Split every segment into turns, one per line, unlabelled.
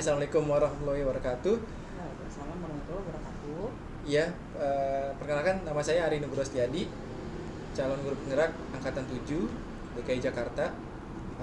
Assalamualaikum warahmatullahi wabarakatuh.
Waalaikumsalam warahmatullahi wabarakatuh.
Iya, perkenalkan nama saya Ari Nugroho Setiadi, calon guru penggerak angkatan 7 DKI Jakarta,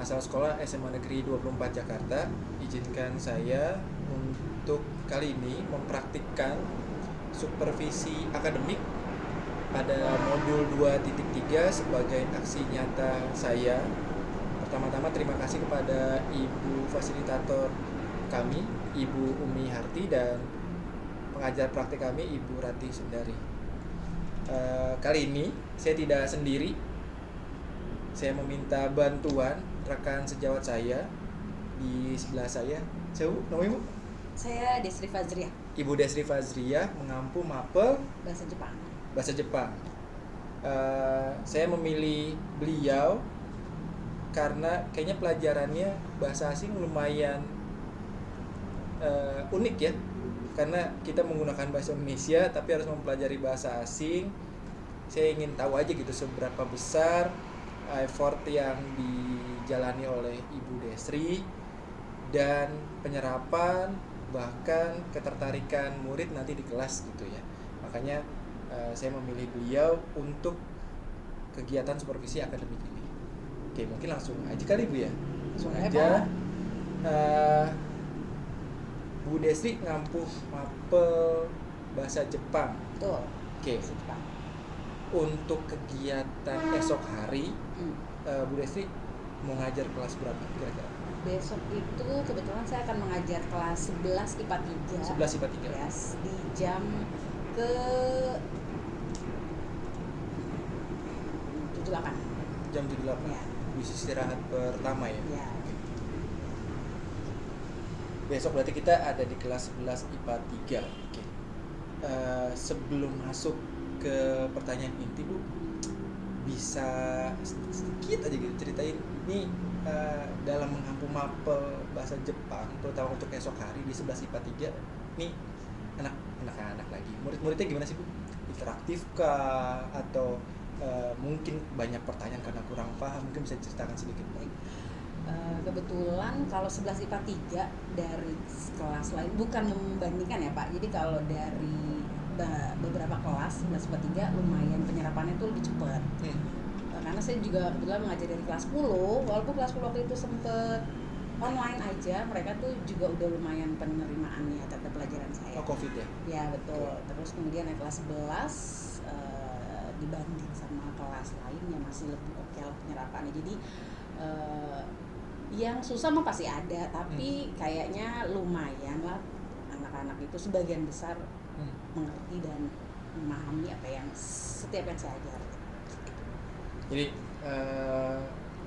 asal sekolah SMA Negeri 24 Jakarta. Izinkan saya untuk kali ini mempraktikkan supervisi akademik pada modul 2.3 sebagai aksi nyata saya. Pertama-tama terima kasih kepada Ibu Fasilitator kami, Ibu Umi Harti, dan pengajar praktik kami, Ibu Rati Sundari. Kali ini saya tidak sendiri. Saya meminta bantuan rekan sejawat saya di sebelah saya. Namanya Ibu?
Saya Desri Fazriah.
Ibu Desri Fazriah mengampu mapel
Bahasa Jepang.
bahasa Jepang. Saya memilih beliau karena kayaknya pelajarannya bahasa asing lumayan unik ya, karena kita menggunakan bahasa Indonesia tapi harus mempelajari bahasa asing. Saya ingin tahu aja gitu seberapa besar effort yang dijalani oleh Ibu Desri dan penyerapan bahkan ketertarikan murid nanti di kelas gitu ya. Makanya saya memilih beliau untuk kegiatan supervisi akademik ini. Oke, mungkin langsung aja kali Bu ya. Langsung
Boleh,
aja.
Pak.
Bu Desri ngampuh mapel bahasa Jepang.
Betul.
Oke.
Bahasa Jepang.
Untuk kegiatan esok hari, Bu Desri mau ngajar kelas berapa kira-kira?
Besok itu kebetulan saya akan mengajar kelas 11 IPA 3.
11 IPA 3.
Yes, di jam ke 78.
Jam 78.
Ya.
Bisa istirahat pertama ya.
Ya.
Besok berarti kita ada di kelas 11 IPA 3. Oke. Sebelum masuk ke pertanyaan inti Bu, bisa sedikit aja gitu ceritain nih dalam mengampu mapel bahasa Jepang, terutama untuk esok hari di 11 IPA 3 nih, anak-anak lagi, murid-muridnya gimana sih Bu? Interaktif kah atau mungkin banyak pertanyaan karena kurang paham? Mungkin bisa ceritakan sedikit.
Baik. Kebetulan kalau 11 IPA 3 dari kelas lain, bukan membandingkan ya Pak, jadi kalau dari beberapa kelas 11 IPA 3 lumayan penyerapannya tuh lebih cepat. Karena saya juga kebetulan mengajar dari kelas 10, walaupun kelas 10 waktu itu sempet online aja, mereka tuh juga udah lumayan penerimaannya terhadap pelajaran saya.
Oh, Covid ya?
Ya betul. Terus kemudian naik kelas 11 dibanding sama kelas lain yang masih lebih oke lah penyerapannya. Jadi yang susah mah pasti ada, tapi kayaknya lumayan lah anak-anak itu sebagian besar mengerti dan memahami apa yang setiap yang saya ajar.
Jadi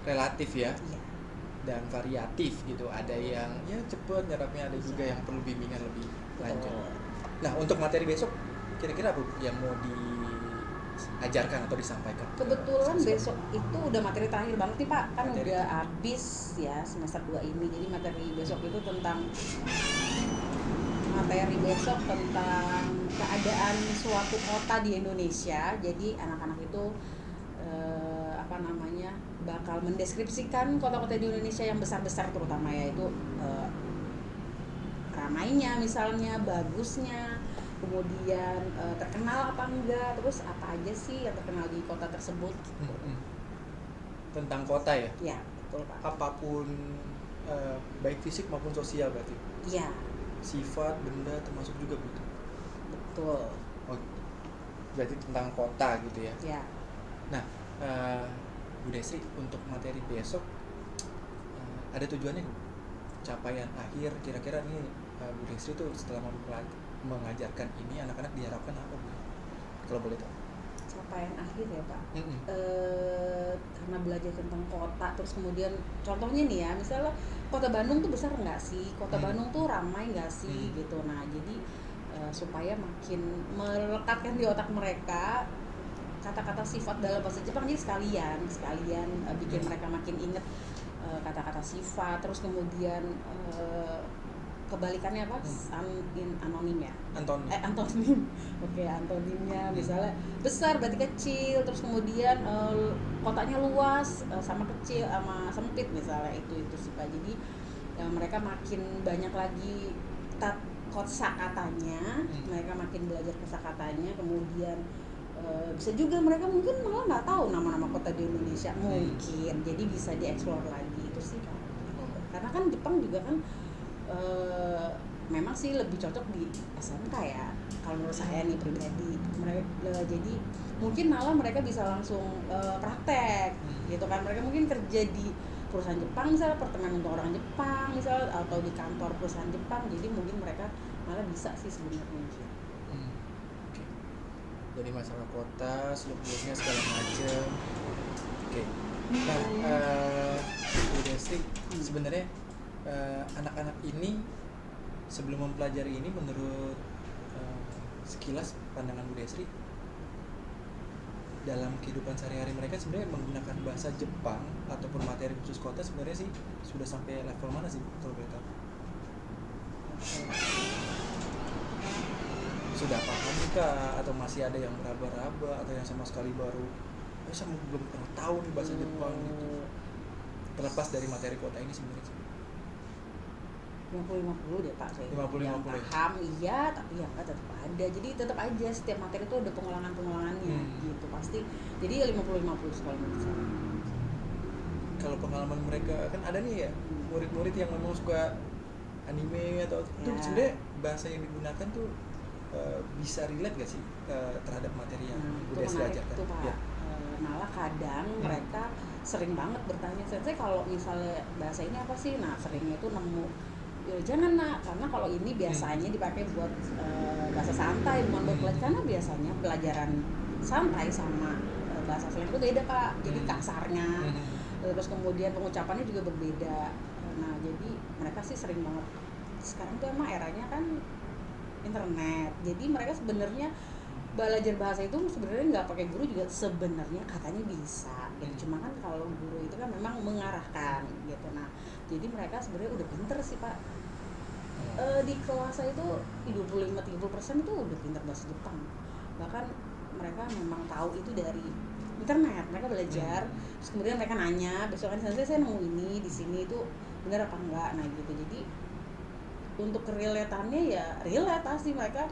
relatif ya,
Iya.
dan variatif gitu. Ada yang ya cepet nyerapnya, ada juga yang perlu bimbingan lebih lanjut. Nah, untuk materi besok kira-kira apa yang mau diajarkan atau disampaikan?
Kebetulan besok itu udah materi terakhir banget nih Pak, kan
Materi
udah habis ya semester 2 ini. Jadi materi besok itu tentang keadaan suatu kota di Indonesia. Jadi anak-anak itu bakal mendeskripsikan kota-kota di Indonesia yang besar-besar, terutama yaitu ramainya misalnya, bagusnya, kemudian terkenal apa enggak, terus apa aja sih yang terkenal di kota tersebut.
Tentang kota ya?
Ya, betul Pak.
Apapun baik fisik maupun sosial berarti?
Iya.
Sifat, benda termasuk juga gitu?
Betul.
Oh, berarti tentang kota gitu ya?
Ya.
Nah, Bu Desri, untuk materi besok ada tujuannya nggak? Capaian akhir kira-kira nih Bu Desri tuh setelah mengajarkan ini anak-anak diharapkan apa Bu? Kalau boleh tahu.
Capaian akhir ya Pak. Karena belajar tentang kota, terus kemudian contohnya nih ya, misalnya kota Bandung tuh besar nggak sih? Kota Bandung tuh ramai nggak sih? Gitu. Nah, jadi supaya makin melekatkan di otak mereka kata-kata sifat dalam bahasa Jepang, jadi sekalian bikin mereka makin inget kata-kata sifat. Terus kemudian kebalikannya apa? Anonim ya? Antonim. Oke, antonimnya misalnya besar berarti kecil, terus kemudian kotanya luas sama kecil sama sempit misalnya, itu sih Pak. Jadi yang mereka makin banyak lagi kosakatanya, mereka makin belajar kosakatanya, kemudian bisa juga mereka mungkin malah nggak tahu nama-nama kota di Indonesia mungkin, jadi bisa dieksplor lagi itu sih Kak. Karena kan Jepang juga kan memang sih lebih cocok di SMK ya kalau menurut saya nih pribadi. Jadi mungkin malah mereka bisa langsung praktek gitu kan, mereka mungkin kerja di perusahaan Jepang misalnya, apartemen untuk orang Jepang misalnya, atau di kantor perusahaan Jepang, jadi mungkin mereka malah bisa sih sebenarnya.
Okay. Jadi masalah kota, seluk-beluknya segala macam. Oke. Nah, Bu Destri, sebenarnya anak-anak ini sebelum mempelajari ini, menurut sekilas pandangan Bu Destri, dalam kehidupan sehari-hari mereka sebenarnya menggunakan bahasa Jepang ataupun materi khusus kota sebenarnya sih sudah sampai level mana sih kalau boleh tahu? Sudah paham kah, atau masih ada yang meraba-raba, atau yang sama sekali baru saya belum pernah tahu nih bahasa Jepang gitu, terlepas dari materi kota ini sebenarnya?
50-50 deh Pak, kayak
50-50
yang paham iya, tapi yang enggak tetap ada. Jadi tetap aja setiap materi itu ada pengulangannya gitu pasti. Jadi 50-50 kalau menurut saya.
Kalau pengalaman mereka kan ada nih ya, murid-murid yang memang suka anime atau itu sebenarnya bahasa yang digunakan tuh bisa relate gak sih terhadap materi yang udah diajarkan?
Itu Pak. Ya. Malah kadang mereka sering banget bertanya, saya kalau misalnya bahasa ini apa sih? Nah seringnya itu nemu, ya jangan nak, karena kalau ini biasanya dipakai buat bahasa santai, bukan buat pelajaran, karena biasanya pelajaran santai sama bahasa slang itu beda Pak, jadi kasarnya, terus kemudian pengucapannya juga berbeda. Nah jadi mereka sih sering banget, sekarang tuh emang eranya kan internet, jadi mereka sebenarnya belajar bahasa itu sebenarnya nggak pakai guru juga sebenarnya katanya bisa gitu. Cuma kan kalau guru itu kan memang mengarahkan gitu. Nah jadi mereka sebenarnya udah pinter sih Pak. Di kelas saya itu 25-30% itu udah pinter bahasa Jepang, bahkan mereka memang tahu itu dari internet, mereka belajar terus kemudian mereka nanya, besok kan saya nemu ini di sini itu benar apa enggak, nah gitu. Jadi untuk kerelatannya ya relate pasti, mereka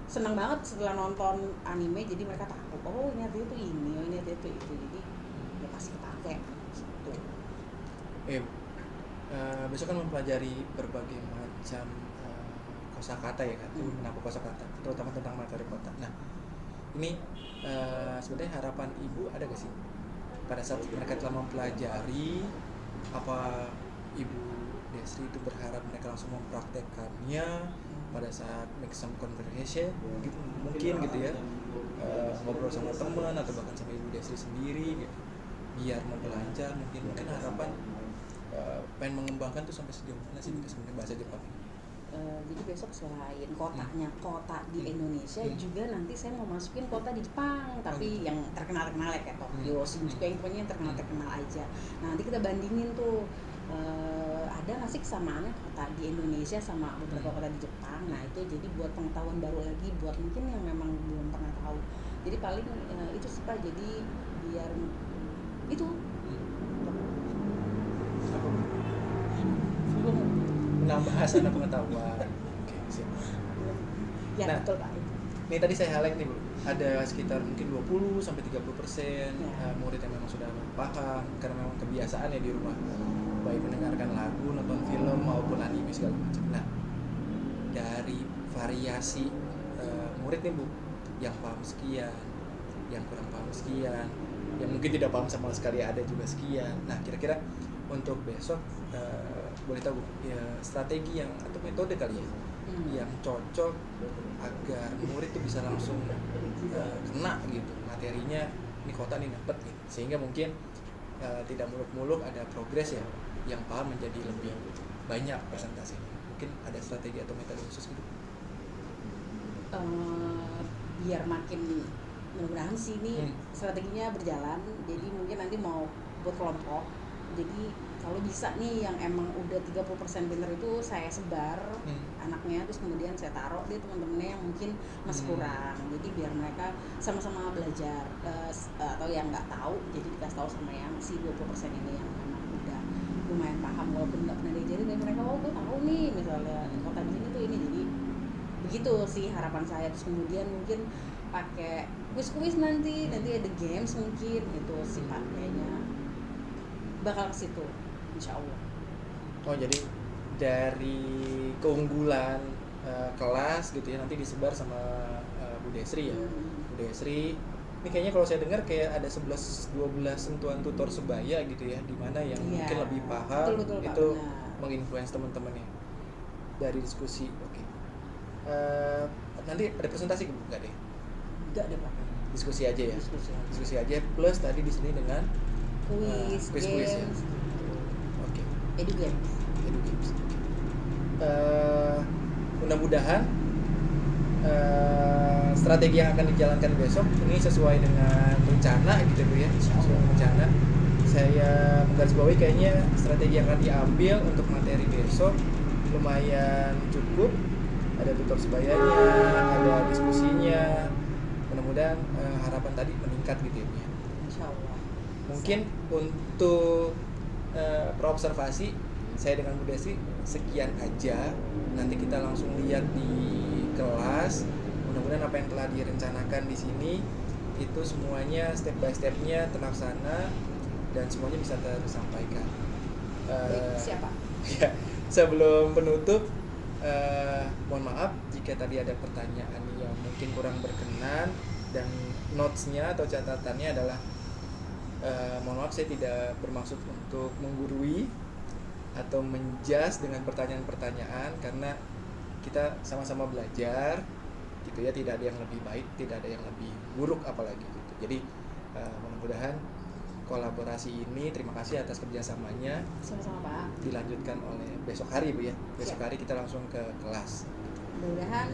senang banget setelah nonton anime, jadi mereka tahu oh ini artinya itu ini, oh ini artinya itu, jadi ya pasti kepake gitu.
Besok kan mempelajari berbagai macam kosakata ya kan, menampung kosakata, terutama tentang materi kota. Nah ini sebenarnya harapan ibu ada gak sih pada saat mereka telah mempelajari? Apa ibu Destri itu berharap mereka langsung mempraktekkannya pada saat make some conversation gitu, mungkin gitu ya, ngobrol sama teman atau bahkan sama ibu Destri sendiri gitu, biar memperlancar mungkin harapan pengen mengembangkan tuh sampai sejauh mana sih sebenarnya bahasa Jepang?
Jadi besok selain kota di Indonesia, juga nanti saya mau masukin kota di Jepang, tapi yang terkenal ya kayak Tokyo, Shinjuku, yang pokoknya yang terkenal aja. Nah nanti kita bandingin tuh ada nggak sih kesamaannya kota di Indonesia sama beberapa kota di Jepang. Nah itu jadi buat pengetahuan baru lagi buat mungkin yang memang belum pernah tahu. Jadi paling itu sih Pak, jadi biar itu
menambah asana pengetahuan. Oke, siap.
Ya, nah, betul Pak.
Ini tadi saya highlight nih Bu, ada sekitar mungkin 20-30% murid yang memang sudah paham karena memang kebiasaan ya di rumah, baik mendengarkan lagu, nonton film maupun anime segala macam. Nah dari variasi murid nih Bu, yang paham sekian, yang kurang paham sekian, yang mungkin tidak paham sama sekali ada juga sekian. Nah kira-kira untuk besok boleh tahu ya strategi yang atau metode kali ya yang cocok agar murid tuh bisa langsung kena gitu materinya, ini kota nih dapet gitu, sehingga mungkin tidak muluk-muluk, ada progres ya, yang paham menjadi lebih banyak presentasinya. Mungkin ada strategi atau metode khusus gitu?
Biar makin mudah-mudahan sih ini strateginya berjalan, jadi mungkin nanti mau buat kelompok. Jadi kalau bisa nih yang emang udah 30% pinter itu saya sebar anaknya, terus kemudian saya taruh dia teman-temannya yang mungkin masih kurang. Jadi biar mereka sama-sama belajar, atau yang nggak tahu jadi dikasih tahu sama yang si 20% ini yang memang udah lumayan paham walaupun nggak pernah diajarin, tapi mereka gue tahu nih misalnya kota di sini tuh ini, jadi begitu sih harapan saya. Terus kemudian mungkin pakai kuis-kuis nanti ada games mungkin itu sih Pak, kayaknya bakal ke situ insya Allah.
Oh jadi dari keunggulan kelas gitu ya nanti disebar sama Bu Desri ya. Bu Desri ini kayaknya kalau saya dengar kayak ada 11-12 sentuhan tutor sebaya gitu ya, di mana yang mungkin lebih paham
betul,
itu
Pak,
menginfluence teman-temannya dari diskusi. Oke. Nanti ada presentasi enggak deh?
Enggak deh Pak.
Diskusi aja ya. Diskusi aja plus tadi di sini dengan
kuis
ya. Oke.
Edu games.
Mudah-mudahan strategi yang akan dijalankan besok ini sesuai dengan rencana gitu Bu ya. Sesuai rencana. Saya menggarisbawahi kayaknya strategi yang akan diambil untuk materi besok lumayan cukup. Ada tutor sebayanya, ada diskusinya. Mudah-mudahan harapan tadi meningkat gitu ya Bu ya.
Insyaallah.
Mungkin untuk perobservasi saya dengan Bu Desi sekian aja. Nanti kita langsung lihat di kelas. Mudah-mudahan apa yang telah direncanakan di sini itu semuanya step by stepnya terlaksana dan semuanya bisa tersampaikan.
Baik, siapa?
Ya, sebelum penutup, mohon maaf jika tadi ada pertanyaan yang mungkin kurang berkenan dan notes-nya atau catatannya adalah mohon maaf saya tidak bermaksud untuk menggurui atau menjudge dengan pertanyaan-pertanyaan karena kita sama-sama belajar gitu ya, tidak ada yang lebih baik, tidak ada yang lebih buruk apalagi gitu. Jadi mudah-mudahan kolaborasi ini, terima kasih atas kerjasamanya.
Sama-sama Pak.
Dilanjutkan oleh besok hari Bu ya. Besok hari kita langsung ke kelas.
Mudah-mudahan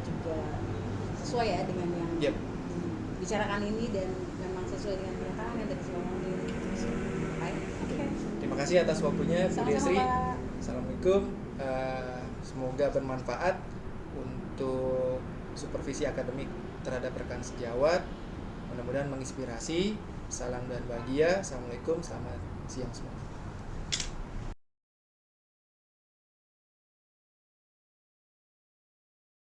juga sesuai ya dengan yang dibicarakan ini dan memang sesuai dengan kenyataan yang tadi saya omongin. Baik. Okay.
Terima kasih atas waktunya Bu Desri.
Pak.
Assalamualaikum. Semoga bermanfaat untuk supervisi akademik terhadap rekan sejawat. Mudah-mudahan menginspirasi. Salam dan bahagia. Assalamualaikum. Selamat siang semua.